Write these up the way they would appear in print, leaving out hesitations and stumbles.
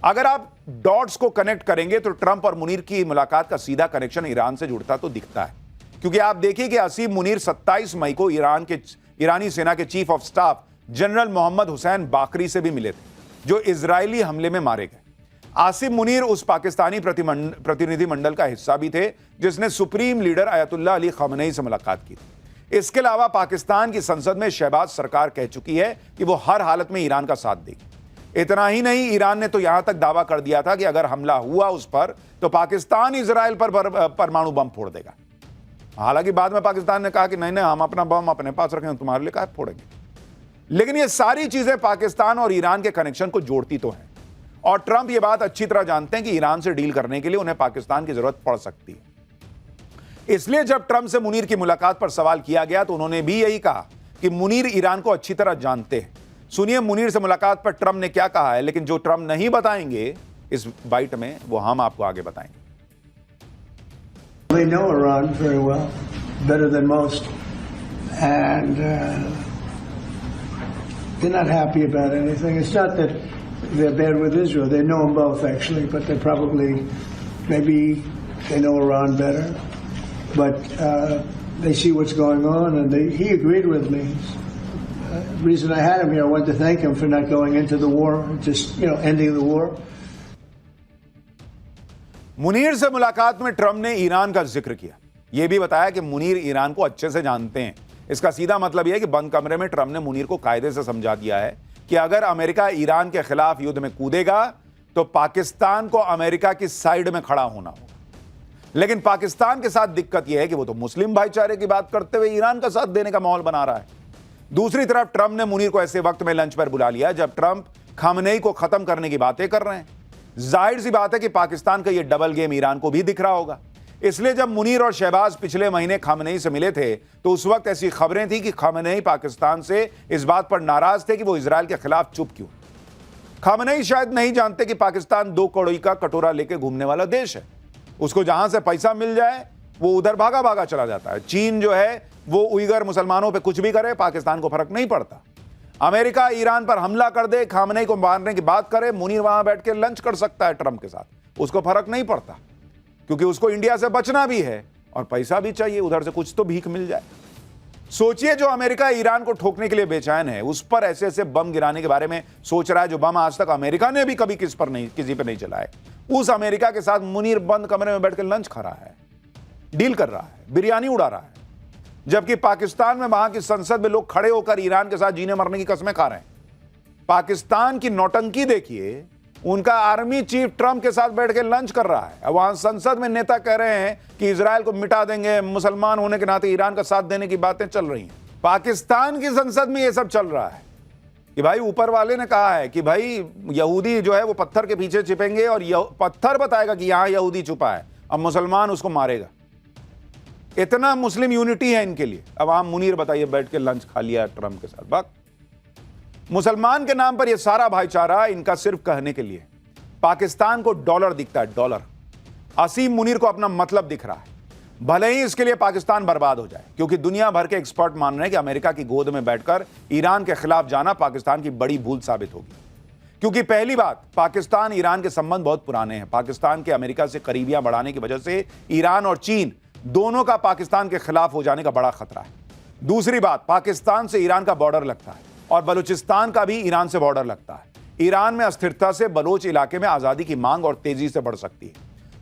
अगर आप डॉट्स को कनेक्ट करेंगे तो ट्रंप और मुनीर की मुलाकात का सीधा कनेक्शन ईरान से जुड़ता तो दिखता है, क्योंकि आप देखिए कि असीम मुनीर 27 मई को ईरानी सेना के chief of staff general Mohammad Hussein Bagheri से भी मिले थे, जो इजरायली हमले में मारे गए। आसिम मुनीर उस पाकिस्तानी प्रतिनिधिमंडल का हिस्सा भी थे जिसने सुप्रीम लीडर अयतुल्लाह अली खamenei से मुलाकात की थी। इसके अलावा पाकिस्तान की संसद में शहबाज सरकार कह चुकी है कि वो हर हालत में ईरान का साथ देगी। इतना ही नहीं, ईरान ने तो यहां तक दावा कर दिया था कि अगर हमला हुआ उस पर तो पाकिस्तान इजराइल पर परमाणु बम फोड़ देगा। हालांकि बाद में पाकिस्तान ने कहा कि नहीं नहीं, हम अपना बम अपने पास रखें, तुम्हारे लिए काहे फोड़ेंगे। लेकिन ये सारी चीजें पाकिस्तान और ईरान के कनेक्शन को जोड़ती तो हैं, और ट्रंप ये बात अच्छी तरह जानते हैं कि ईरान से डील करने के लिए उन्हें पाकिस्तान की जरूरत पड़ सकती है। इसलिए जब ट्रंप से मुनीर की मुलाकात पर सवाल किया गया तो उन्होंने भी यही कहा कि मुनीर ईरान को अच्छी तरह जानते हैं। सुनिए मुनीर से मुलाकात पर ट्रंप ने क्या कहा है, लेकिन जो ट्रंप नहीं बताएंगे इस बाइट में वो हम आपको आगे बताएंगे। They know Iran very well, better than most, and they're not happy about anything. It's not that they're bad with Israel. They know them both, actually, but they probably, maybe they know Iran better. But they see what's going on, and he agreed with me. The reason I had him here, I wanted to thank him for not going into the war, just, ending the war. Munir से मुलाकात में Trump ने Iran का जिक्र किया। यह भी बताया कि मुनीर ईरान को अच्छे से जानते हैं। इसका सीधा मतलब यह है कि बंद कमरे में ट्रंप ने मुनीर को कायदे से समझा दिया है कि अगर अमेरिका ईरान के खिलाफ युद्ध में कूदेगा तो पाकिस्तान को अमेरिका की साइड में खड़ा होना होगा। लेकिन पाकिस्तान के साथ दिक्कत यह है कि वो तो मुस्लिम भाईचारे की बात करते हुए ईरान का साथ देने का माहौल बना रहा है। दूसरी तरफ ट्रंप ने मुनीर को ऐसे वक्त में लंच पर बुला लिया जब ट्रंप खamenei को खत्म करने की बातें कर रहे हैं। जाहिर सी बात है कि पाकिस्तान का यह डबल गेम ईरान को भी दिख रहा होगा। इसलिए जब मुनीर और शहबाज पिछले महीने खamenei से मिले थे तो उस वक्त ऐसी खबरें थी कि खamenei पाकिस्तान से इस बात पर नाराज थे कि वो इजराइल के खिलाफ चुप क्यों। खamenei शायद नहीं जानते कि पाकिस्तान 2 कौड़ी का कटोरा लेके घूमने वाला देश है। उसको जहां से पैसा मिल जाए वो उधर भागा भागा चला जाता है। चीन जो है वो उइगर मुसलमानों पर कुछ भी करे, पाकिस्तान को फर्क नहीं पड़ता। अमेरिका ईरान पर हमला कर दे, खamenei को मारने की बात करे, मुनीर वहां बैठ के लंच कर सकता है ट्रंप के साथ, उसको फर्क नहीं पड़ता, क्योंकि उसको इंडिया से बचना भी है और पैसा भी चाहिए, उधर से कुछ तो भीख मिल जाए। सोचिए जो अमेरिका ईरान को ठोकने के लिए बेचैन है उस पर ऐसे ऐसे बम गिराने के बारे में सोच रहा है, जो बम आज तक अमेरिका ने भी कभी किसी पे नहीं चलाए। उस अमेरिका के साथ मुनीर बंद कमरे में बैठ के लंच खा रहा है, डील कर रहा है, बिरयानी उड़ा रहा है, जबकि पाकिस्तान में वहां की संसद में लोग खड़े होकर ईरान के साथ जीने मरने की कस्में खा रहे हैं। पाकिस्तान की नौटंकी देखिए, उनका आर्मी चीफ ट्रंप के साथ बैठ के लंच कर रहा है। वहां संसद में नेता कह रहे हैं कि इजराइल को मिटा देंगे, मुसलमान होने के नाते ईरान का साथ देने की बातें चल रही हैं। पाकिस्तान की संसद में यह सब चल रहा है कि भाई ऊपर वाले ने कहा है कि भाई यहूदी जो है वो पत्थर के पीछे छिपेंगे और पत्थर बताएगा कि यहां यहूदी छुपा है, अब मुसलमान उसको मारेगा। इतना मुस्लिम यूनिटी है इनके लिए। अब आप मुनीर बताइए, बैठ के लंच खा लिया ट्रंप के साथ। बात मुसलमान के नाम पर यह सारा भाईचारा इनका सिर्फ कहने के लिए। पाकिस्तान को डॉलर दिखता है, डॉलर। असीम मुनीर को अपना मतलब दिख रहा है, भले ही इसके लिए पाकिस्तान बर्बाद हो जाए, क्योंकि दुनिया भर के एक्सपर्ट मान रहे हैं कि अमेरिका की गोद में बैठकर ईरान के खिलाफ जाना पाकिस्तान की बड़ी भूल साबित होगी। क्योंकि पहली बात, पाकिस्तान ईरान के संबंध बहुत पुराने हैं। पाकिस्तान के अमेरिका से करीबियां बढ़ाने की वजह से ईरान और चीन दोनों का पाकिस्तान के खिलाफ हो जाने का बड़ा खतरा है। दूसरी बात, पाकिस्तान से ईरान का बॉर्डर लगता है और बलूचिस्तान का भी ईरान से बॉर्डर लगता है। ईरान में अस्थिरता से बलोच इलाके में आजादी की मांग और तेजी से बढ़ सकती है।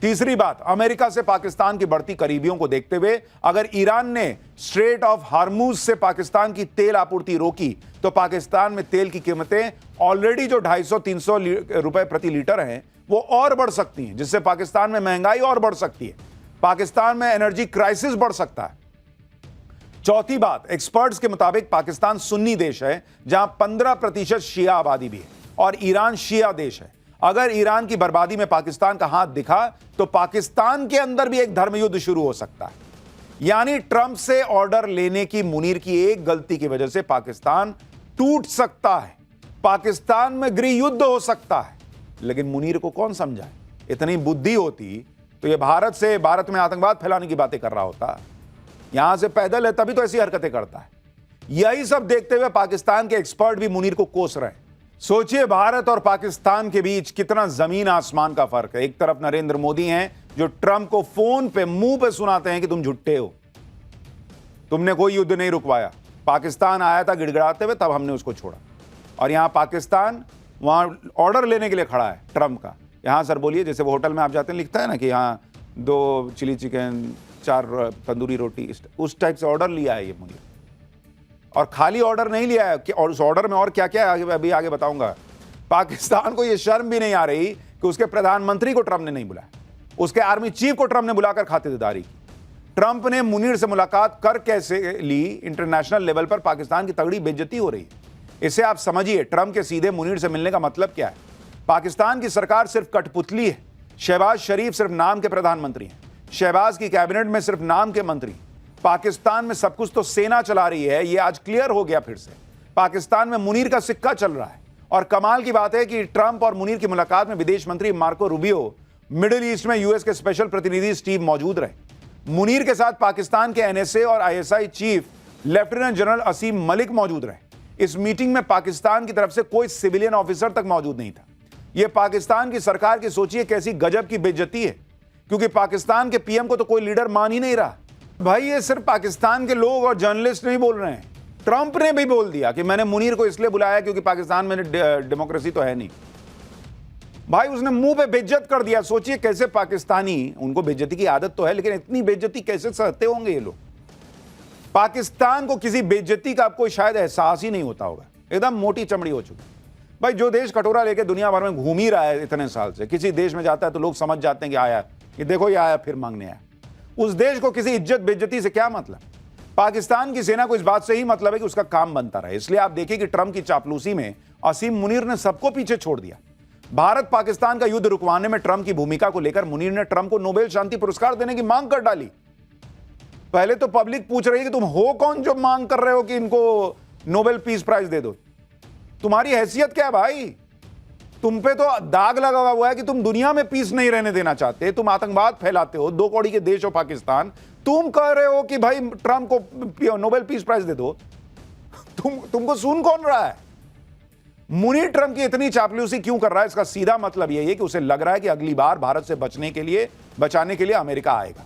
तीसरी बात, अमेरिका से पाकिस्तान की बढ़ती करीबियों को देखते हुए अगर ईरान ने स्ट्रेट ऑफ हार्मूज से पाकिस्तान की तेल आपूर्ति रोकी तो पाकिस्तान में तेल की कीमतें ऑलरेडी जो 250-300 रुपए प्रति लीटर हैं वो और बढ़ सकती हैं, जिससे पाकिस्तान में महंगाई और बढ़ सकती है। पाकिस्तान में एनर्जी क्राइसिस बढ़ सकता है। चौथी बात, एक्सपर्ट्स के मुताबिक पाकिस्तान सुन्नी देश है जहां 15% शिया आबादी भी है और ईरान शिया देश है। अगर ईरान की बर्बादी में पाकिस्तान का हाथ दिखा तो पाकिस्तान के अंदर भी एक धर्म युद्ध शुरू हो सकता है। यानी ट्रंप से ऑर्डर लेने की मुनीर की एक गलती की वजह से पाकिस्तान टूट सकता है, पाकिस्तान में गृह युद्ध हो सकता है। लेकिन मुनीर को कौन समझाए? इतनी बुद्धि होती तो ये भारत में आतंकवाद फैलाने की बातें कर रहा होता। यहां से पैदल है तभी तो ऐसी हरकतें करता है। यही सब देखते हुए पाकिस्तान के एक्सपर्ट भी मुनीर को कोस रहे हैं सोचिए भारत और पाकिस्तान के बीच कितना जमीन आसमान का फर्क है। एक तरफ नरेंद्र मोदी हैं जो ट्रंप को फोन पे मुंह पे सुनाते हैं कि तुम झुट्टे हो, तुमने कोई युद्ध नहीं रुकवाया। पाकिस्तान आया था गिड़गिड़ाते हुए, तब हमने उसको छोड़ा। और यहां पाकिस्तान वहां ऑर्डर लेने के लिए खड़ा है ट्रंप का। यहां सर बोलिए, जैसे वो होटल में आप जाते हैं लिखता है ना कि यहाँ 2 चिली चिकन 4 तंदूरी रोटी, उस टाइप से ऑर्डर लिया है ये मुनीर। और खाली ऑर्डर नहीं लिया है, और उस ऑर्डर में और क्या क्या है अभी आगे बताऊंगा। पाकिस्तान को ये शर्म भी नहीं आ रही कि उसके प्रधानमंत्री को ट्रंप ने नहीं बुलाया, उसके आर्मी चीफ को ट्रंप ने बुलाकर खातिरदारी की। ट्रंप ने मुनीर से मुलाकात कर कैसे ली, इंटरनेशनल लेवल पर पाकिस्तान की तगड़ी बेइज्जती हो रही है। इसे आप समझिए, ट्रंप के सीधे मुनीर से मिलने का मतलब क्या है। पाकिस्तान की सरकार सिर्फ कठपुतली है। शहबाज शरीफ सिर्फ नाम के प्रधानमंत्री हैं, शहबाज की कैबिनेट में सिर्फ नाम के मंत्री। पाकिस्तान में सब कुछ तो सेना चला रही है, यह आज क्लियर हो गया फिर से। पाकिस्तान में मुनीर का सिक्का चल रहा है। और कमाल की बात है कि ट्रंप और मुनीर की मुलाकात में विदेश मंत्री मार्को रूबियो, मिडिल ईस्ट में यूएस के स्पेशल प्रतिनिधि स्टीव मौजूद रहे। मुनीर के साथ पाकिस्तान के एनएसए और आईएसआई चीफ लेफ्टिनेंट जनरल असीम मलिक मौजूद रहे। इस मीटिंग में पाकिस्तान की तरफ से कोई सिविलियन ऑफिसर तक मौजूद नहीं था। यह पाकिस्तान की सरकार की सोचिए कैसी गजब की बेइज्जती है, क्योंकि पाकिस्तान के पीएम को तो कोई लीडर मान ही नहीं रहा। भाई ये सिर्फ पाकिस्तान के लोग और जर्नलिस्ट नहीं बोल रहे हैं, ट्रंप ने भी बोल दिया कि मैंने मुनीर को इसलिए बुलाया क्योंकि पाकिस्तान में डेमोक्रेसी तो है नहीं। भाई उसने मुंह पे बेइज्जत कर दिया। सोचिए कैसे पाकिस्तानी, उनको बेइज्जती की आदत तो है, लेकिन इतनी बेइज्जती कैसे सहते होंगे ये लोग। पाकिस्तान को किसी बेइज्जती का कोई शायद एहसास ही नहीं होता होगा, एकदम मोटी चमड़ी हो चुकी। भाई जो देश कटोरा लेके दुनिया भर में घूम ही रहा है इतने साल से, किसी देश में जाता है तो लोग समझ जाते हैं कि आया, ये देखो ये आया फिर मांगने आया। उस देश को किसी इज्जत बेइज्जती से क्या मतलब। पाकिस्तान की सेना को इस बात से ही मतलब है कि उसका काम बनता रहे। इसलिए आप देखिए कि ट्रंप की चापलूसी में असीम मुनीर ने सबको पीछे छोड़ दिया। भारत पाकिस्तान का युद्ध रुकवाने में ट्रंप की भूमिका को लेकर मुनीर ने ट्रंप को नोबेल शांति पुरस्कार देने की मांग कर डाली। पहले तो पब्लिक पूछ रही है कि तुम हो कौन जो मांग कर रहे हो कि इनको नोबेल पीस प्राइज दे दो, तुम्हारी हैसियत क्या है भाई। तुम पे तो दाग लगा हुआ है कि तुम दुनिया में पीस नहीं रहने देना चाहते, तुम आतंकवाद फैलाते हो, 2 कौड़ी के देश हो पाकिस्तान, तुम कह रहे हो कि भाई ट्रंप को नोबेल पीस प्राइज दे दो। तुमको सुन कौन रहा है। मुनीर ट्रंप की इतनी चापलूसी क्यों कर रहा है, इसका सीधा मतलब यही है कि उसे लग रहा है कि अगली बार भारत से बचाने के लिए अमेरिका आएगा।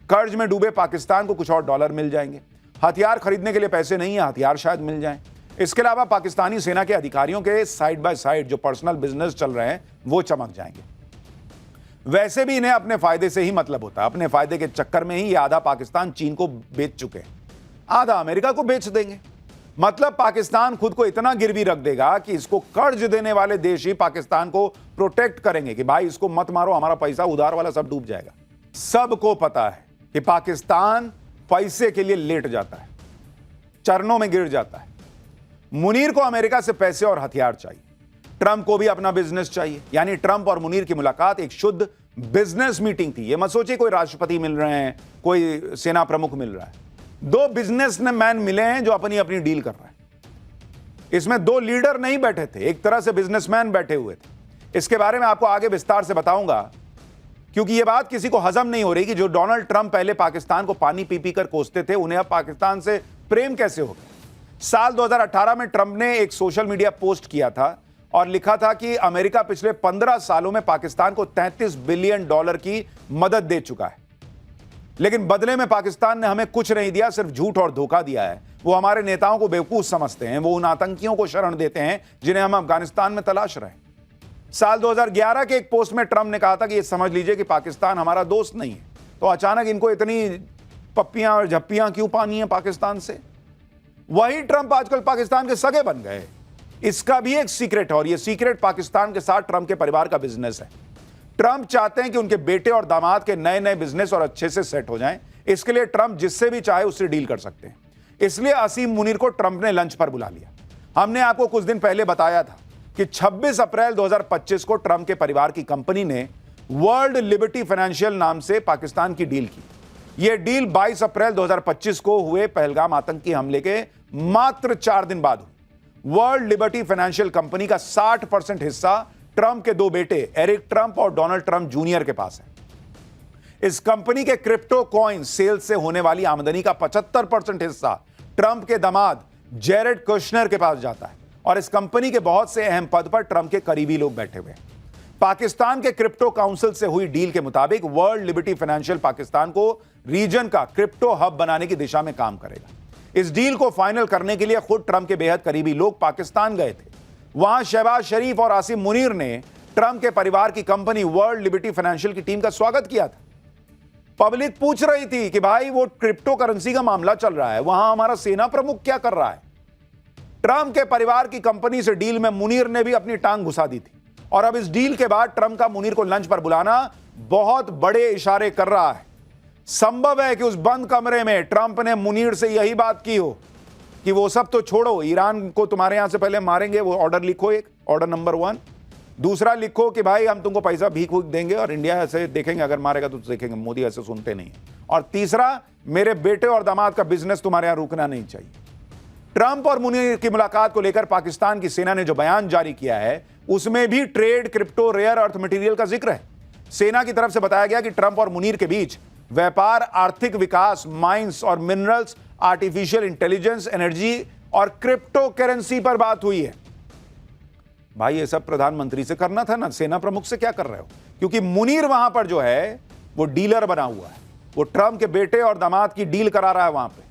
कर्ज में डूबे पाकिस्तान को कुछ और डॉलर मिल जाएंगे, हथियार खरीदने के लिए पैसे नहीं है, हथियार शायद मिल जाएं। इसके अलावा पाकिस्तानी सेना के अधिकारियों के साइड बाय साइड जो पर्सनल बिजनेस चल रहे हैं वो चमक जाएंगे। वैसे भी इन्हें अपने फायदे से ही मतलब होता है। अपने फायदे के चक्कर में ही ये आधा पाकिस्तान चीन को बेच चुके हैं, आधा अमेरिका को बेच देंगे। मतलब पाकिस्तान खुद को इतना गिरवी रख देगा कि इसको कर्ज देने वाले देश ही पाकिस्तान को प्रोटेक्ट करेंगे कि भाई इसको मत मारो, हमारा पैसा उधार वाला सब डूब जाएगा। सबको पता है कि पाकिस्तान पैसे के लिए लेट जाता है, चरणों में गिर जाता है। मुनीर को अमेरिका से पैसे और हथियार चाहिए, ट्रंप को भी अपना बिजनेस चाहिए। यानी ट्रंप और मुनीर की मुलाकात एक शुद्ध बिजनेस मीटिंग थी। ये मत सोचिए कोई राष्ट्रपति मिल रहे हैं, कोई सेना प्रमुख मिल रहा है। 2 बिजनेसमैन मिले हैं जो अपनी अपनी डील कर रहे हैं। इसमें 2 लीडर नहीं बैठे थे, एक तरह से बिजनेसमैन बैठे हुए थे। इसके बारे में आपको आगे विस्तार से बताऊंगा, क्योंकि यह बात किसी को हजम नहीं हो रही कि जो डोनाल्ड ट्रंप पहले पाकिस्तान को पानी पी पी कर कोसते थे, उन्हें अब पाकिस्तान से प्रेम कैसे हो गया। साल 2018 में ट्रंप ने एक सोशल मीडिया पोस्ट किया था और लिखा था कि अमेरिका पिछले 15 सालों में पाकिस्तान को $33 बिलियन की मदद दे चुका है, लेकिन बदले में पाकिस्तान ने हमें कुछ नहीं दिया, सिर्फ झूठ और धोखा दिया है। वो हमारे नेताओं को बेवकूफ समझते हैं, वो उन आतंकियों को शरण देते हैं जिन्हें हम अफगानिस्तान में तलाश रहे हैं। साल 2011 के एक पोस्ट में ट्रंप ने कहा था कि ये समझ लीजिए कि पाकिस्तान हमारा दोस्त नहीं है। तो अचानक इनको इतनी पप्पियां और झप्पियां क्यों पानी है पाकिस्तान से। वही ट्रंप आजकल पाकिस्तान के सगे बन गए। इसका भी एक सीक्रेट है, और यह सीक्रेट पाकिस्तान के साथ ट्रंप के परिवार का बिजनेस है। ट्रंप चाहते हैं कि उनके बेटे और दामाद के नए नए बिजनेस और अच्छे से सेट हो जाएं। इसके लिए ट्रंप जिससे भी चाहे उससे डील कर सकते हैं। इसलिए असीम मुनीर को ट्रंप ने लंच पर बुला लिया। हमने आपको कुछ दिन पहले बताया था कि 26 अप्रैल 2025 को ट्रंप के परिवार की कंपनी ने वर्ल्ड लिबर्टी फाइनेंशियल नाम से पाकिस्तान की डील की। यह डील 22 अप्रैल 2025 को हुए पहलगाम आतंकी हमले के मात्र 4 दिन बाद हुई। वर्ल्ड लिबर्टी फाइनेंशियल कंपनी का 60% हिस्सा ट्रंप के 2 बेटे एरिक ट्रंप और डोनाल्ड ट्रंप जूनियर के पास है। इस कंपनी के क्रिप्टो कॉइन सेल से होने वाली आमदनी का 75% हिस्सा ट्रंप के दामाद जेरेड कुशनर के पास जाता है और इस कंपनी के बहुत से अहम पद पर ट्रंप के करीबी लोग बैठे हुए हैं। पाकिस्तान के क्रिप्टो काउंसिल से हुई डील के मुताबिक वर्ल्ड लिबर्टी फाइनेंशियल पाकिस्तान को रीजन का क्रिप्टो हब बनाने की दिशा में काम करेगा। इस डील को फाइनल करने के लिए खुद ट्रंप के बेहद करीबी लोग पाकिस्तान गए थे। वहां शहबाज शरीफ और आसिम मुनीर ने ट्रंप के परिवार की कंपनी वर्ल्ड लिबर्टी फाइनेंशियल की टीम का स्वागत किया था। पब्लिक पूछ रही थी कि भाई वो क्रिप्टो करेंसी का मामला चल रहा है, वहां हमारा सेना प्रमुख क्या कर रहा है। ट्रंप के परिवार की कंपनी से डील में मुनीर ने भी अपनी टांग घुसा दी थी और अब इस डील के बाद ट्रंप का मुनीर को लंच पर बुलाना बहुत बड़े इशारे कर रहा है। संभव है कि उस बंद कमरे में ट्रंप ने मुनीर से यही बात की हो कि वो सब तो छोड़ो, ईरान को तुम्हारे यहां से पहले मारेंगे, वो ऑर्डर लिखो, एक ऑर्डर नंबर 1। दूसरा लिखो कि भाई हम तुमको पैसा भीख देंगे और इंडिया ऐसे देखेंगे, अगर मारेगा तो देखेंगे, मोदी ऐसे सुनते नहीं। और तीसरा, मेरे बेटे और दामाद का बिजनेस तुम्हारे यहां रुकना नहीं चाहिए। ट्रंप और मुनीर की मुलाकात को लेकर पाकिस्तान की सेना ने जो बयान जारी किया है उसमें भी trade, crypto, rare earth material का जिक्र है। सेना की तरफ से बताया गया कि ट्रंप और मुनीर के बीच व्यापार, आर्थिक विकास, माइंस और मिनरल्स, आर्टिफिशियल इंटेलिजेंस, एनर्जी और क्रिप्टो करेंसी पर बात हुई है। भाई ये सब प्रधानमंत्री से करना था ना, सेना प्रमुख से क्या कर रहे हो? क्योंकि मुनीर वहां पर जो है वो डीलर बना हुआ है, वो ट्रंप के बेटे और दामाद की डील करा रहा है वहां पे।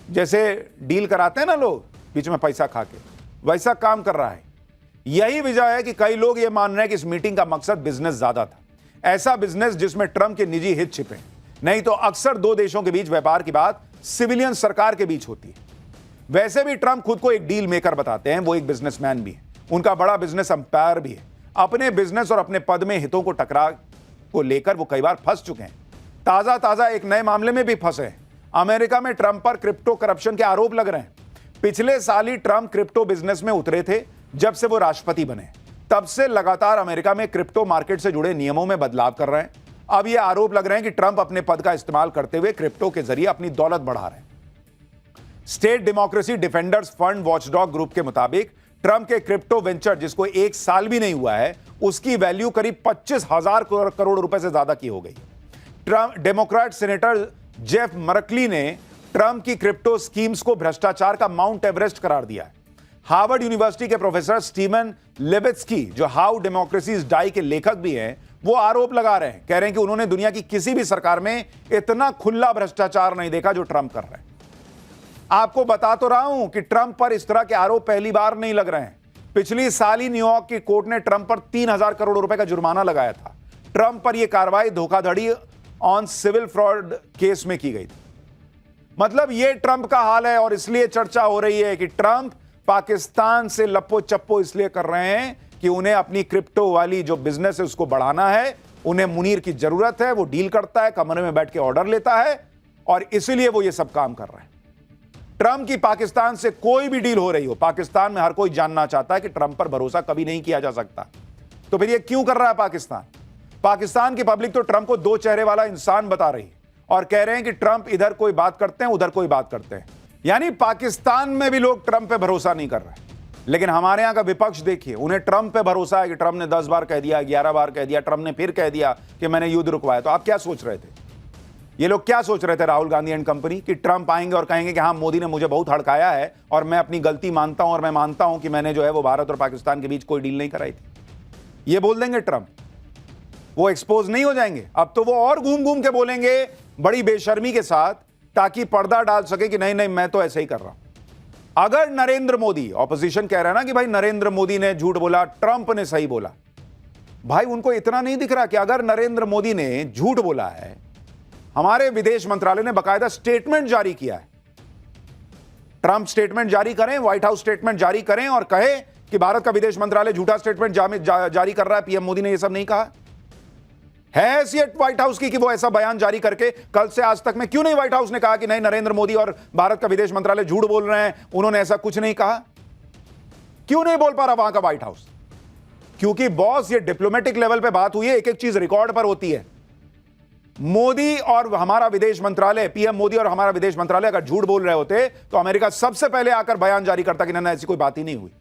जैसे डील कराते हैं ना लोग बीच में पैसा खा के, वैसा काम कर रहा है। यही वजह है कि कई लोग ये मान रहे हैं कि इस मीटिंग का मकसद बिजनेस ज्यादा था, ऐसा बिजनेस जिसमें ट्रंप के निजी हित छिपे। नहीं तो अक्सर दो देशों के बीच व्यापार की बात सिविलियन सरकार के बीच होती है। वैसे भी ट्रंप खुद को एक डील मेकर बताते हैं, वो एक बिजनेसमैन भी है, उनका बड़ा बिजनेस अंपायर भी है। अपने बिजनेस और अपने पद में हितों को टकराव को लेकर वो कई बार फंस चुके हैं। ताजा एक नए मामले में भी फंसे हैं। अमेरिका में ट्रंप पर क्रिप्टो करप्शन के आरोप लग रहे हैं। पिछले साल ही ट्रंप क्रिप्टो बिजनेस में उतरे थे जब से वो राष्ट्रपति बने। तब से लगातार अमेरिका में क्रिप्टो मार्केट से जुड़े नियमों में बदलाव कर रहे हैं। अब ये आरोप लग रहे हैं कि ट्रंप अपने पद का इस्तेमाल करते हुए क्रिप्टो के जरिए अपनी दौलत बढ़ा रहे हैं। State democracy defenders fund watchdog group के मुताबिक ट्रंप के क्रिप्टो वेंचर, जिसको एक साल भी नहीं हुआ है, उसकी वैल्यू करीब 25,000 करोड़ रुपए से ज्यादा की हो गई। Trump Democrat senator Jeff Mercalli ने ट्रंप की क्रिप्टो स्कीम्स को भ्रष्टाचार का माउंट एवरेस्ट करार दिया है। हार्वर्ड यूनिवर्सिटी के प्रोफेसर स्टीवन लेवित्स्की, जो हाउ डेमोक्रेसी इज डाई के लेखक भी हैं, वो आरोप लगा रहे हैं, कह रहे हैं कि उन्होंने दुनिया की किसी भी सरकार में इतना खुला भ्रष्टाचार नहीं देखा जो ट्रंप कर रहे हैं। आपको बता तो रहा हूं कि ट्रंप पर इस तरह के आरोप पहली बार नहीं लग रहे हैं। पिछली साल ही न्यूयॉर्क की कोर्ट ने ट्रंप पर 3,000 करोड़ रुपए का जुर्माना लगाया था। ट्रंप पर यह कार्रवाई धोखाधड़ी ऑन सिविल फ्रॉड केस में की गई थी। मतलब यह ट्रंप का हाल है और इसलिए चर्चा हो रही है कि ट्रंप पाकिस्तान से लप्पो चप्पो इसलिए कर रहे हैं कि उन्हें अपनी क्रिप्टो वाली जो बिजनेस है उसको बढ़ाना है। उन्हें मुनीर की जरूरत है, वो डील करता है, कमरे में बैठ के ऑर्डर लेता है और इसीलिए वो ये सब काम कर रहे हैं। ट्रंप की पाकिस्तान से कोई भी डील हो रही हो, पाकिस्तान में हर कोई जानना चाहता है कि ट्रंप पर भरोसा कभी नहीं किया जा सकता। तो फिर ये क्यों कर रहा है पाकिस्तान? पाकिस्तान की पब्लिक तो ट्रंप को दो चेहरे वाला इंसान बता रही है और कह रहे हैं कि ट्रंप इधर कोई बात करते हैं, उधर कोई बात करते हैं। यानी पाकिस्तान में भी लोग ट्रंप पे भरोसा नहीं कर रहे। लेकिन हमारे यहां का विपक्ष देखिए, उन्हें ट्रंप पे भरोसा है कि ट्रंप ने 10 बार कह दिया, 11 बार कह दिया, ट्रंप ने फिर कह दिया कि मैंने युद्ध रुकवाया। तो आप क्या सोच रहे थे? ये लोग क्या सोच रहे थे, राहुल गांधी एंड कंपनी, कि ट्रंप आएंगे और कहेंगे कि हाँ, मोदी ने मुझे बहुत हड़काया है और मैं अपनी गलती मानता हूं और मैं मानता हूं कि मैंने जो है वो भारत और पाकिस्तान के बीच कोई डील नहीं कराई थी। ये बोल देंगे ट्रंप, वो एक्सपोज नहीं हो जाएंगे? अब तो वो और घूम घूम के बोलेंगे बड़ी बेशर्मी के साथ, ताकि पर्दा डाल सके कि नहीं नहीं मैं तो ऐसे ही कर रहा हूं। अगर नरेंद्र मोदी, ऑपोजिशन कह रहा है ना कि भाई नरेंद्र मोदी ने झूठ बोला, ट्रंप ने सही बोला, भाई उनको इतना नहीं दिख रहा कि अगर नरेंद्र मोदी ने झूठ बोला है, हमारे विदेश मंत्रालय ने बकायदा स्टेटमेंट जारी किया है। ट्रंप स्टेटमेंट जारी करें, व्हाइट हाउस स्टेटमेंट जारी करें और कहे कि भारत का विदेश मंत्रालय झूठा स्टेटमेंट जारी कर रहा है, पीएम मोदी ने यह सब नहीं कहा। है हैसियत व्हाइट हाउस की कि वो ऐसा बयान जारी करके कल से आज तक में क्यों नहीं व्हाइट हाउस ने कहा कि नहीं, नरेंद्र मोदी और भारत का विदेश मंत्रालय झूठ बोल रहे हैं, उन्होंने ऐसा कुछ नहीं कहा? क्यों नहीं बोल पा रहा वहां का व्हाइट हाउस? क्योंकि बॉस, ये डिप्लोमेटिक लेवल पे बात हुई है, एक एक चीज रिकॉर्ड पर होती है। मोदी और हमारा विदेश मंत्रालय, पीएम मोदी और हमारा विदेश मंत्रालय अगर झूठ बोल रहे होते तो अमेरिका सबसे पहले आकर बयान जारी करता कि नहीं, ऐसी कोई बात ही नहीं हुई।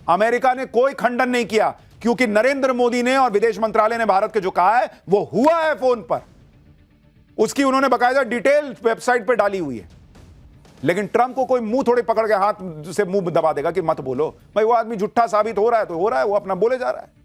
अमेरिका ने कोई खंडन नहीं किया क्योंकि नरेंद्र मोदी ने और विदेश मंत्रालय ने भारत के जो कहा है वो हुआ है फोन पर, उसकी उन्होंने बकायदा डिटेल वेबसाइट पर डाली हुई है। लेकिन ट्रंप को कोई मुंह थोड़े पकड़ के हाथ से मुंह दबा देगा कि मत बोलो। भाई वो आदमी झूठा साबित हो रहा है तो हो रहा है, वो अपना बोले जा रहा है।